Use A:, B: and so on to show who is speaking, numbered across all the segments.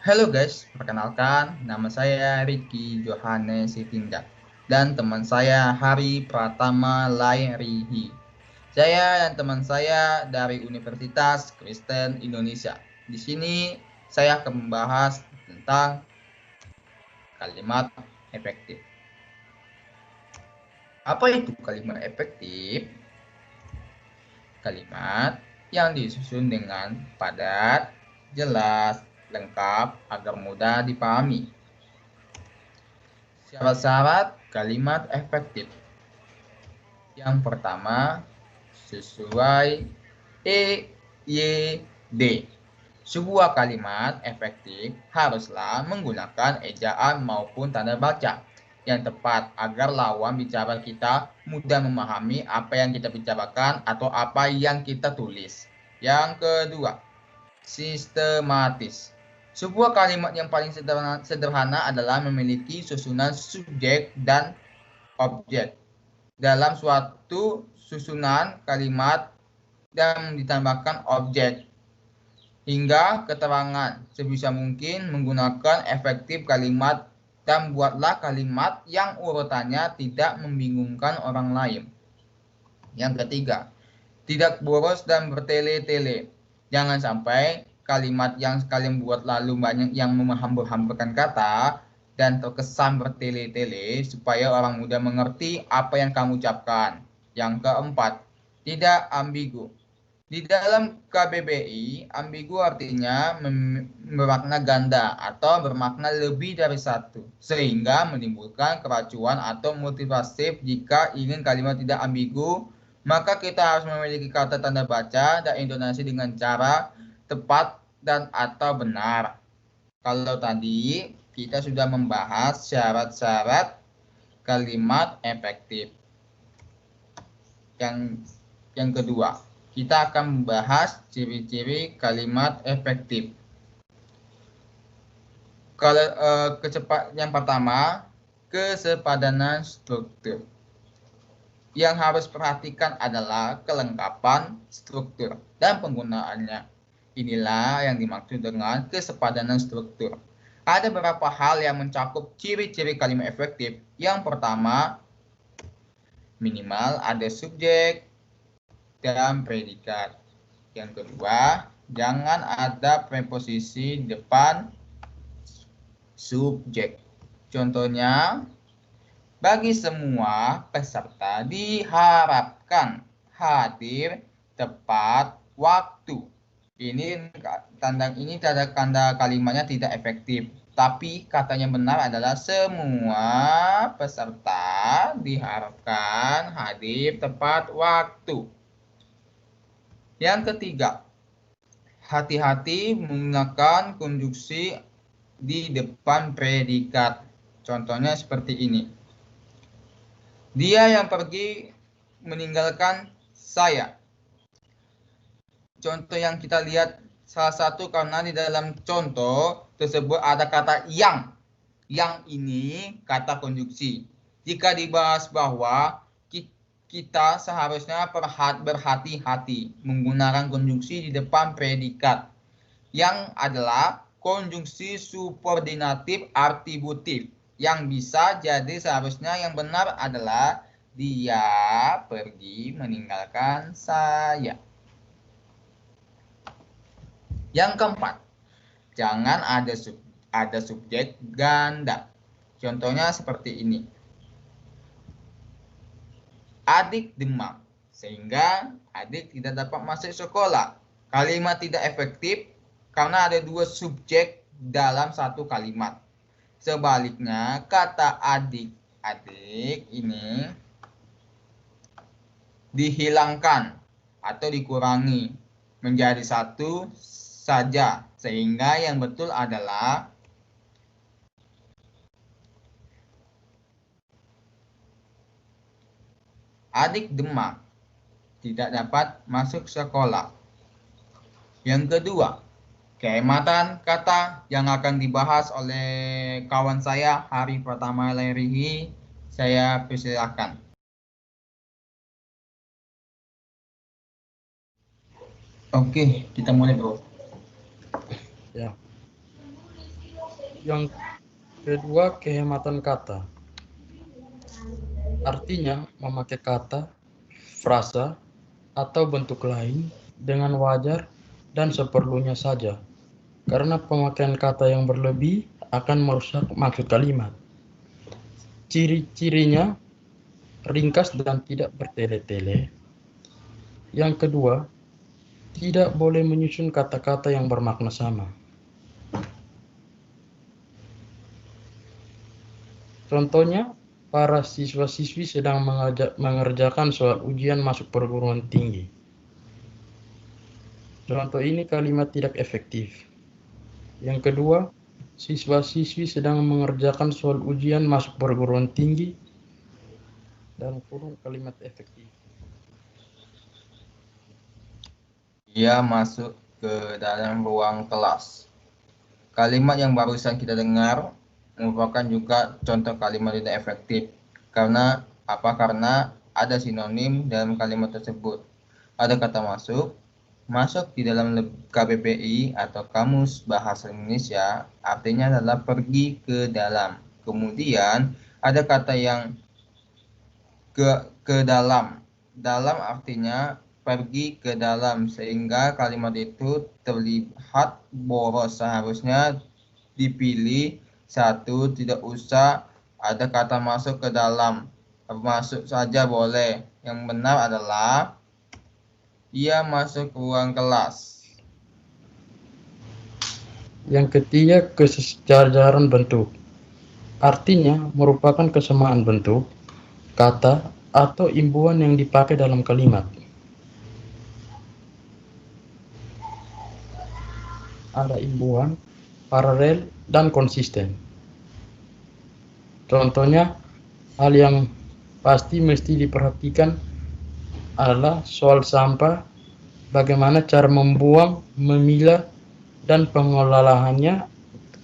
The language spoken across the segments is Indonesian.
A: Halo guys, perkenalkan nama saya Ricky Johannes Sitindak dan teman saya Hari Pratama Lairihi. Saya dan teman saya dari Universitas Kristen Indonesia. Di sini saya akan membahas tentang kalimat efektif. Apa itu kalimat efektif? Kalimat yang disusun dengan padat, jelas, lengkap agar mudah dipahami. Syarat-syarat kalimat efektif. Yang pertama, sesuai EYD. Sebuah kalimat efektif haruslah menggunakan ejaan maupun tanda baca yang tepat agar lawan bicara kita mudah memahami apa yang kita bicarakan atau apa yang kita tulis. Yang kedua, sistematis. Sebuah kalimat yang paling sederhana adalah memiliki susunan subjek dan objek. Dalam suatu susunan kalimat dan ditambahkan objek hingga keterangan. Sebisa mungkin menggunakan efektif kalimat dan buatlah kalimat yang urutannya tidak membingungkan orang lain. Yang ketiga, tidak boros dan bertele-tele. Jangan sampai kalimat yang kalian buat lalu banyak yang menghambur-hamburkan kata dan terkesan bertele-tele supaya orang mudah mengerti apa yang kamu ucapkan. Yang keempat, tidak ambigu. Di dalam KBBI, ambigu artinya bermakna ganda atau bermakna lebih dari satu, sehingga menimbulkan keracuan atau motivasi. Jika ingin kalimat tidak ambigu, maka kita harus memiliki kata tanda baca dan intonasi dengan cara tepat dan atau benar. Kalau tadi kita sudah membahas syarat-syarat kalimat efektif. Yang kedua, kita akan membahas ciri-ciri kalimat efektif. Kalau yang pertama, kesepadanan struktur. Yang harus perhatikan adalah kelengkapan struktur dan penggunaannya. Inilah yang dimaksud dengan kesepadanan struktur. Ada beberapa hal yang mencakup ciri-ciri kalimat efektif. Yang pertama, minimal ada subjek dan predikat. Yang kedua, jangan ada preposisi depan subjek. Contohnya, bagi semua peserta diharapkan hadir tepat waktu. Ini tanda kalimatnya tidak efektif. Tapi katanya benar adalah semua peserta diharapkan hadir tepat waktu. Yang ketiga, hati-hati menggunakan konjungsi di depan predikat. Contohnya seperti ini. Dia yang pergi meninggalkan saya. Contoh yang kita lihat salah satu karena di dalam contoh tersebut ada kata yang. Yang ini kata konjungsi. Jika dibahas bahwa kita seharusnya berhati-hati menggunakan konjungsi di depan predikat yang adalah konjungsi subordinatif atributif yang bisa jadi seharusnya yang benar adalah dia pergi meninggalkan saya. Yang keempat, jangan ada subjek ganda. Contohnya seperti ini. Adik demam, sehingga adik tidak dapat masuk sekolah. Kalimat tidak efektif karena ada dua subjek dalam satu kalimat. Sebaliknya, kata adik-adik ini dihilangkan atau dikurangi menjadi satu saja. Sehingga yang betul adalah adik demam, tidak dapat masuk sekolah. Yang kedua, kehematan kata yang akan dibahas oleh kawan saya Hari Pratama Lairihi. Saya persilakan. Oke, kita mulai bro.
B: Ya. Yang kedua, kehematan kata. Artinya, memakai kata, frasa, atau bentuk lain dengan wajar dan seperlunya saja. Karena pemakaian kata yang berlebih akan merusak maksud kalimat. Ciri-cirinya ringkas dan tidak bertele-tele. Yang kedua, tidak boleh menyusun kata-kata yang bermakna sama. Contohnya, para siswa-siswi sedang mengerjakan soal ujian masuk perguruan tinggi. Contoh ini kalimat tidak efektif. Yang kedua, siswa-siswi sedang mengerjakan soal ujian masuk perguruan tinggi, dalam kurung kalimat efektif.
A: Ia masuk ke dalam ruang kelas. Kalimat yang barusan kita dengar merupakan juga contoh kalimat tidak efektif. Karena apa? Karena ada sinonim dalam kalimat tersebut. Ada kata masuk di dalam KBBI atau Kamus Bahasa Indonesia artinya adalah pergi ke dalam. Kemudian ada kata yang ke dalam. Dalam artinya pergi ke dalam sehingga kalimat itu terlihat boros. Seharusnya dipilih satu, tidak usah ada kata masuk ke dalam. Masuk saja boleh. Yang benar adalah ia masuk ke ruang kelas.
B: Yang ketiga, kesejajaran bentuk. Artinya merupakan kesamaan bentuk, kata, atau imbuhan yang dipakai dalam kalimat. Ada imbuhan, paralel, dan konsisten. Contohnya, hal yang pasti mesti diperhatikan adalah soal sampah, bagaimana cara membuang, memilah, dan pengelolaannya.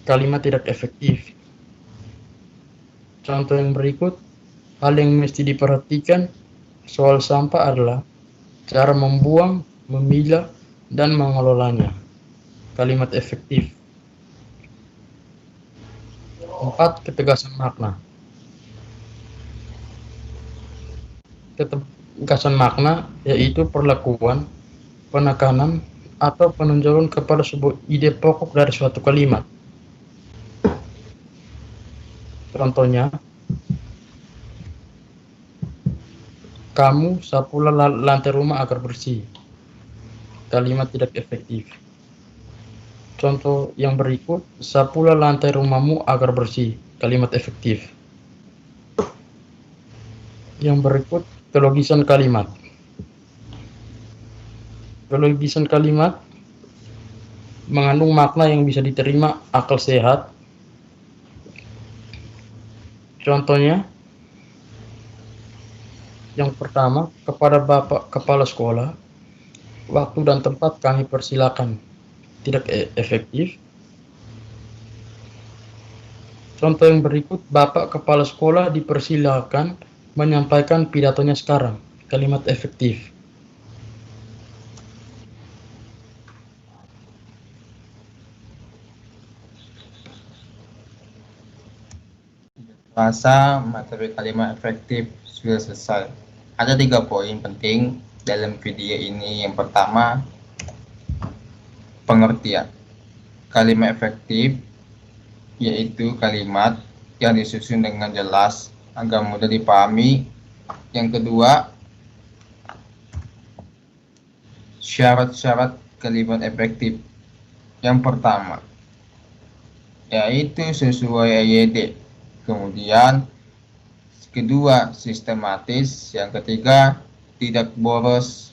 B: Kalimat tidak efektif. Contoh yang berikut, hal yang mesti diperhatikan soal sampah adalah cara membuang, memilah, dan mengelolanya. Kalimat efektif. 4. Ketegasan makna. Ketegasan makna yaitu perlakuan, penekanan, atau penonjolan kepada sebuah ide pokok dari suatu kalimat. Contohnya, kamu sapulah lantai rumah agar bersih. Kalimat tidak efektif. Contoh yang berikut, sapulah lantai rumahmu agar bersih. Kalimat efektif. Yang berikut, kelogisan kalimat. Kelogisan kalimat mengandung makna yang bisa diterima akal sehat. Contohnya, yang pertama, kepada Bapak Kepala Sekolah, waktu dan tempat kami persilakan. Tidak efektif. Contoh yang berikut, Bapak Kepala Sekolah dipersilakan menyampaikan pidatonya sekarang. Kalimat efektif.
A: Rasa materi kalimat efektif sudah selesai. Ada 3 poin penting dalam video ini. Yang pertama, pengertian. Kalimat efektif yaitu kalimat yang disusun dengan jelas agar mudah dipahami. Yang kedua, syarat-syarat kalimat efektif. Yang pertama, yaitu sesuai EYD. Kemudian kedua, sistematis. Yang ketiga, tidak boros.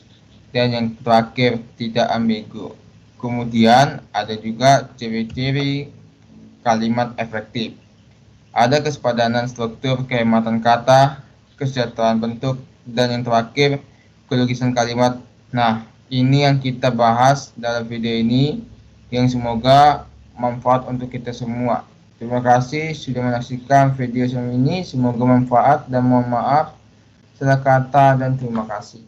A: Dan yang terakhir, tidak ambigu. Kemudian ada juga ciri-ciri kalimat efektif. Ada kesepadanan struktur, kehematan kata, kesejahteraan bentuk, dan yang terakhir, kelogisan kalimat. Nah, ini yang kita bahas dalam video ini, yang semoga manfaat untuk kita semua. Terima kasih sudah menyaksikan video ini. Semoga manfaat dan mohon maaf salah kata dan terima kasih.